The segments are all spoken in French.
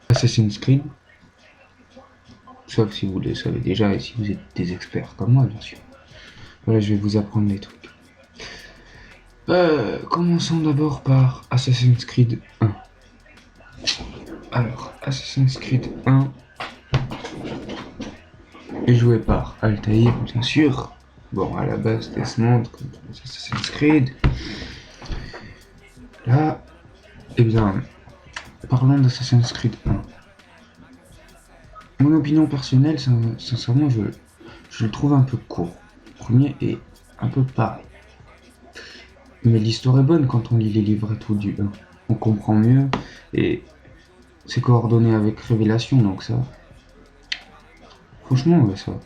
Assassin's Creed, sauf si vous le savez déjà et si vous êtes des experts comme moi, bien sûr. Voilà, je vais vous apprendre les trucs. Commençons d'abord par Assassin's Creed 1. Alors, Assassin's Creed 1 est joué par Altaïr, bien sûr. Bon, à la base, Desmond, comme tous les Assassin's Creed. Là, eh bien, parlons d'Assassin's Creed 1. Mon opinion personnelle, sincèrement, je le trouve un peu court. Le premier est un peu pareil. Mais l'histoire est bonne quand on lit les livres et tout du 1. On comprend mieux et c'est coordonné avec Révélation, donc ça. Franchement, ouais, ça.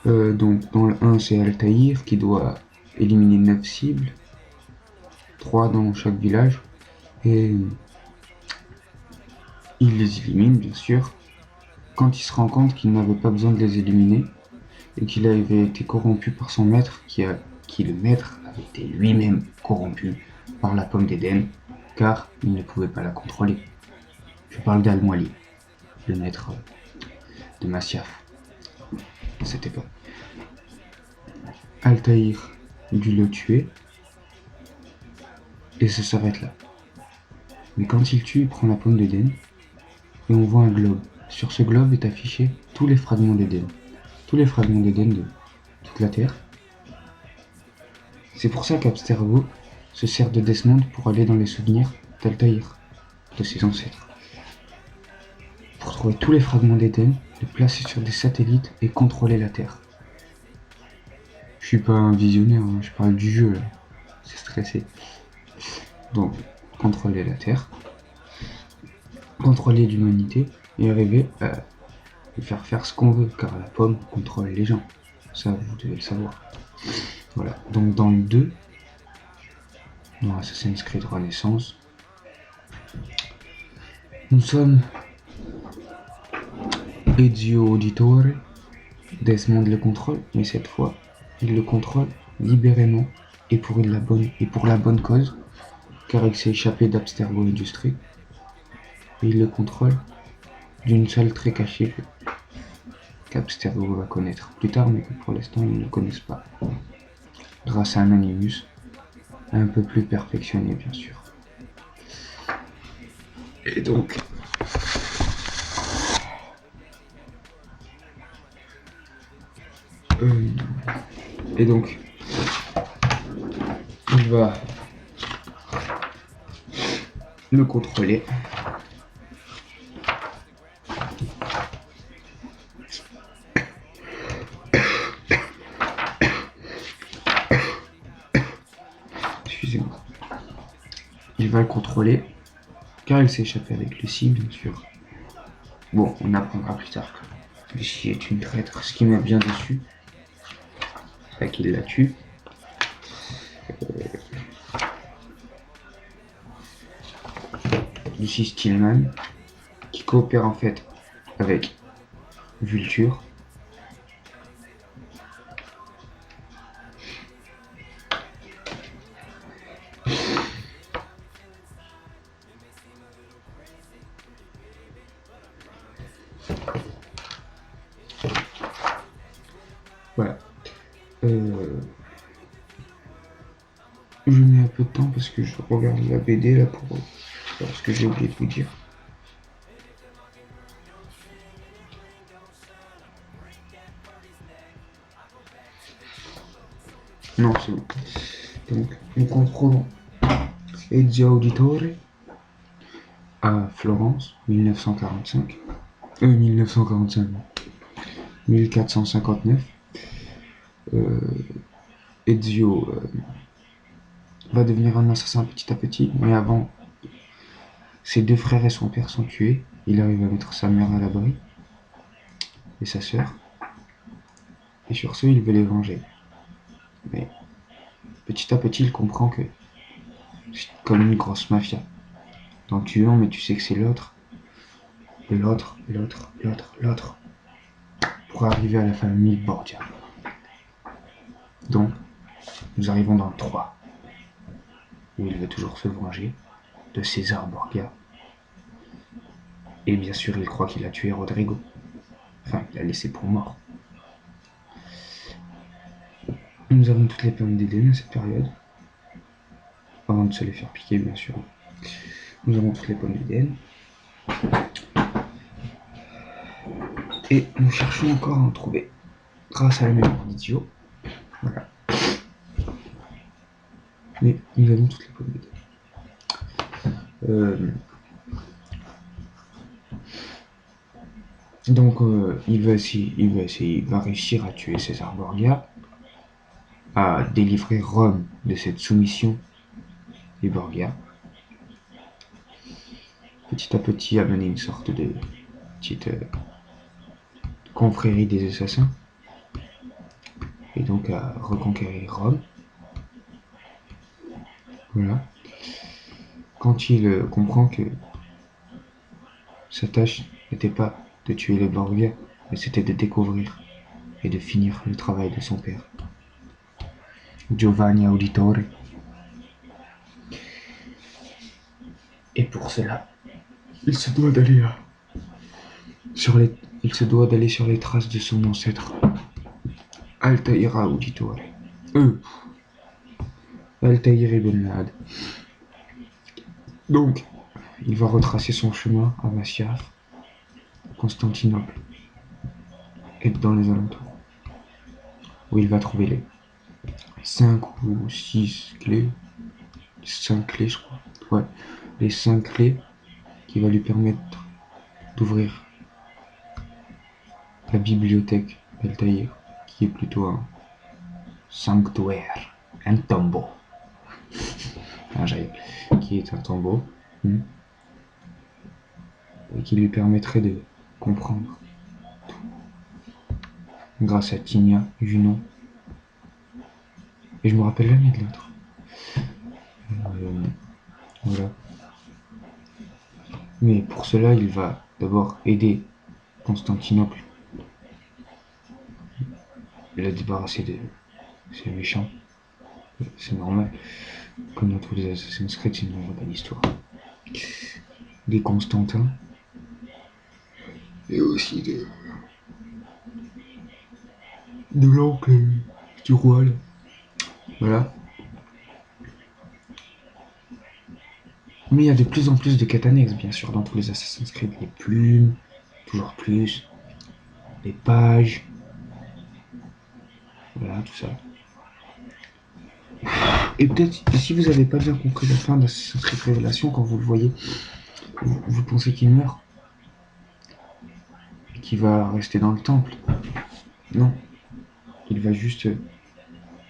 Donc, dans le 1, c'est Altaïr qui doit éliminer 9 cibles, 3 dans chaque village, et il les élimine, bien sûr. Quand il se rend compte qu'il n'avait pas besoin de les éliminer, et qu'il avait été corrompu par son maître, qui le maître avait été lui-même corrompu par la pomme d'Éden, car il ne pouvait pas la contrôler. Je parle d'Al-Muali, le maître de Masyaf à cette époque. Altaïr dut le tuer, et ça s'arrête là. Mais quand il tue, il prend la pomme d'Éden, et on voit un globe. Sur ce globe est affiché tous les fragments d'Éden. Tous les fragments d'Éden de toute la Terre. C'est pour ça qu'Abstergo se sert de Desmond pour aller dans les souvenirs d'Altaïr, de ses ancêtres. Pour trouver tous les fragments d'Éden, les placer sur des satellites et contrôler la Terre. Je suis pas un visionnaire, hein, je parle du jeu là. C'est stressé. Donc, contrôler la Terre, contrôler l'humanité et arriver à faire faire ce qu'on veut, car la pomme contrôle les gens. Ça, vous devez le savoir. Voilà. Donc, dans le 2, dans Assassin's Creed Renaissance, nous sommes Ezio Auditore. Desmond le contrôle, mais cette fois, il le contrôle libérément et pour la bonne cause, car il s'est échappé d'Abstergo Industries. Et il le contrôle d'une salle très cachée qu'Abstergo va connaître plus tard, mais que pour l'instant ils ne connaissent pas. Grâce à un animus un peu plus perfectionné, bien sûr. Et donc, euh, et donc, il va le contrôler. Excusez-moi. Il va le contrôler, car il s'est échappé avec Lucie, bien sûr. Bon, on apprendra plus tard que Lucie est une traître, ce qui m'a bien déçu. C'est ça qu'il la tue. Lucie Stillman, qui coopère en fait avec Vulture. Voilà. Je mets un peu de temps parce que je regarde la BD là pour savoir ce que j'ai oublié de vous dire. Non, c'est bon. Donc, nous comprenons Ezio Auditore à Florence, 1945. 1945, 1459. Ezio va devenir un assassin petit à petit, mais avant, ses deux frères et son père sont tués. Il arrive à mettre sa mère à l'abri et sa sœur. Et sur ce, il veut les venger. Mais petit à petit, il comprend que c'est comme une grosse mafia. T'en tues un, mais tu sais que c'est l'autre, l'autre, l'autre, pour arriver à la famille Borgia. Donc, nous arrivons dans le 3, où il veut toujours se venger de César Borgia. Et bien sûr, il croit qu'il a tué Rodrigo. Enfin, il l'a laissé pour mort. Nous avons toutes les pommes d'Éden à cette période. Avant de se les faire piquer, bien sûr. Nous avons toutes les pommes d'Éden. Et nous cherchons encore à en trouver. Grâce à la mémoire d'Idiot. Voilà. Mais nous avons toutes les pommes d'Éden. Donc il va réussir à tuer César Borgia, à délivrer Rome de cette soumission des Borgia. Petit à petit à mener une sorte de petite confrérie des assassins. Et donc à reconquérir Rome. Voilà. Quand il comprend que sa tâche n'était pas de tuer les Borgia, mais c'était de découvrir et de finir le travail de son père, Giovanni Auditore. Et pour cela, il se doit d'aller sur les traces de son ancêtre, Altaïra Auditore. Altaïr ibn Naad. Donc, il va retracer son chemin à Masyaf, Constantinople, et dans les alentours, où il va trouver les 5 ou 6 clés, 5 clés je crois, ouais, les 5 clés qui va lui permettre d'ouvrir la bibliothèque d'Altaïr, qui est plutôt un sanctuaire, un tombeau, qui est un tombeau, et qui lui permettrait de comprendre grâce à Tinia, Junon, et je me rappelle jamais de l'autre. Voilà. Mais pour cela, il va d'abord aider Constantinople, la débarrasser de ces méchants. C'est normal. Comme dans tous les Assassin's Creed, c'est une vraie belle histoire. Des Constantins. Et aussi de l'oncle du roi. Là. Voilà. Mais il y a de plus en plus de quêtes annexes, bien sûr, dans tous les Assassin's Creed. Les plumes, toujours plus. Les pages. Voilà, tout ça. Et peut-être, si vous n'avez pas bien compris la fin d'Assassin's Creed Révélation, quand vous le voyez, vous pensez qu'il meurt et qu'il va rester dans le temple. Non. Il va juste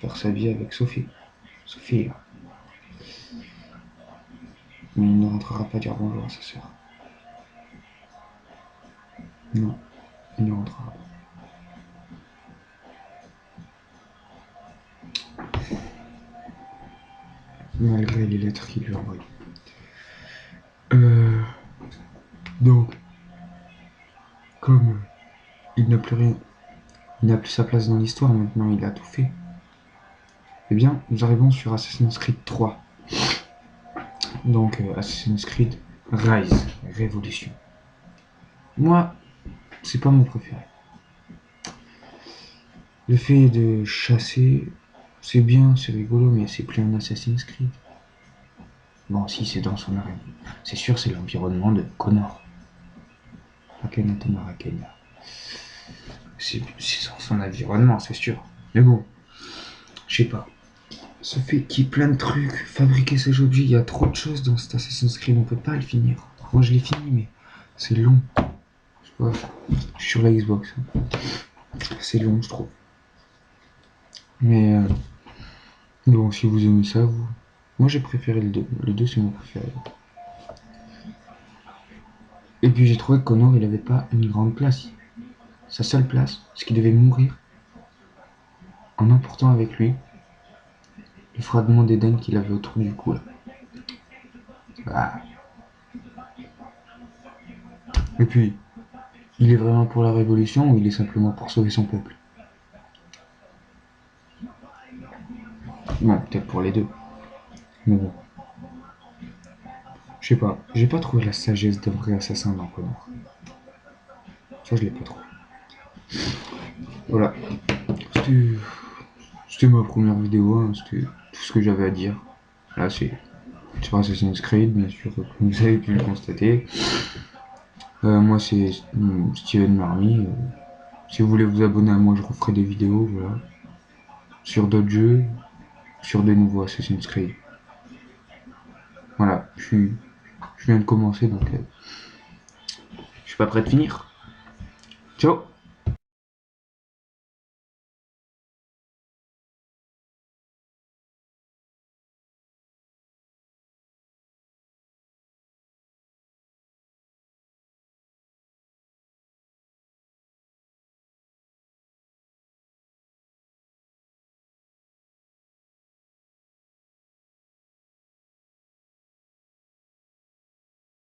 faire sa vie avec Sophie. Sophie. Mais il ne rentrera pas dire bonjour à sa sœur. Non, il ne rentrera pas. Malgré les lettres qu'il lui envoie. Donc, comme il n'a plus rien, il n'a plus sa place dans l'histoire, maintenant il a tout fait. Eh bien, nous arrivons sur Assassin's Creed 3. Donc, Assassin's Creed Rise, Révolution. Moi, c'est pas mon préféré. Le fait de chasser, c'est bien, c'est rigolo, mais c'est plus un Assassin's Creed. Bon, si, c'est dans son arène. C'est sûr, c'est l'environnement de Connor. Akhenaten Arachnia. C'est dans son environnement, c'est sûr. Mais bon, je sais pas. Ça fait qu'il y ait plein de trucs, fabriquer ces objets, il y a trop de choses dans cet Assassin's Creed, on peut pas le finir. Moi je l'ai fini, mais c'est long. Je sais pas, je suis sur la Xbox. C'est long, je trouve. Mais bon, si vous aimez ça, vous. Moi j'ai préféré le 2. Le 2 c'est mon préféré. Et puis j'ai trouvé que Connor il avait pas une grande place. Sa seule place, c'est qu'il devait mourir en emportant avec lui le fragment d'Éden qu'il avait autour du cou là. Ah. Et puis, il est vraiment pour la révolution ou il est simplement pour sauver son peuple? Bon, peut-être pour les deux. Mais bon. Je sais pas, j'ai pas trouvé la sagesse d'un vrai assassin dans Connor. Ça, je l'ai pas trouvé. Voilà, c'était c'était ma première vidéo, hein, c'était tout ce que j'avais à dire. Là, c'est sur Assassin's Creed, bien sûr, comme vous avez pu le constater. Moi, c'est Steven Marmy. Si vous voulez vous abonner à moi, je referai des vidéos, voilà, sur d'autres jeux, sur des nouveaux Assassin's Creed. Voilà, je viens de commencer, donc je suis pas prêt de finir. Ciao.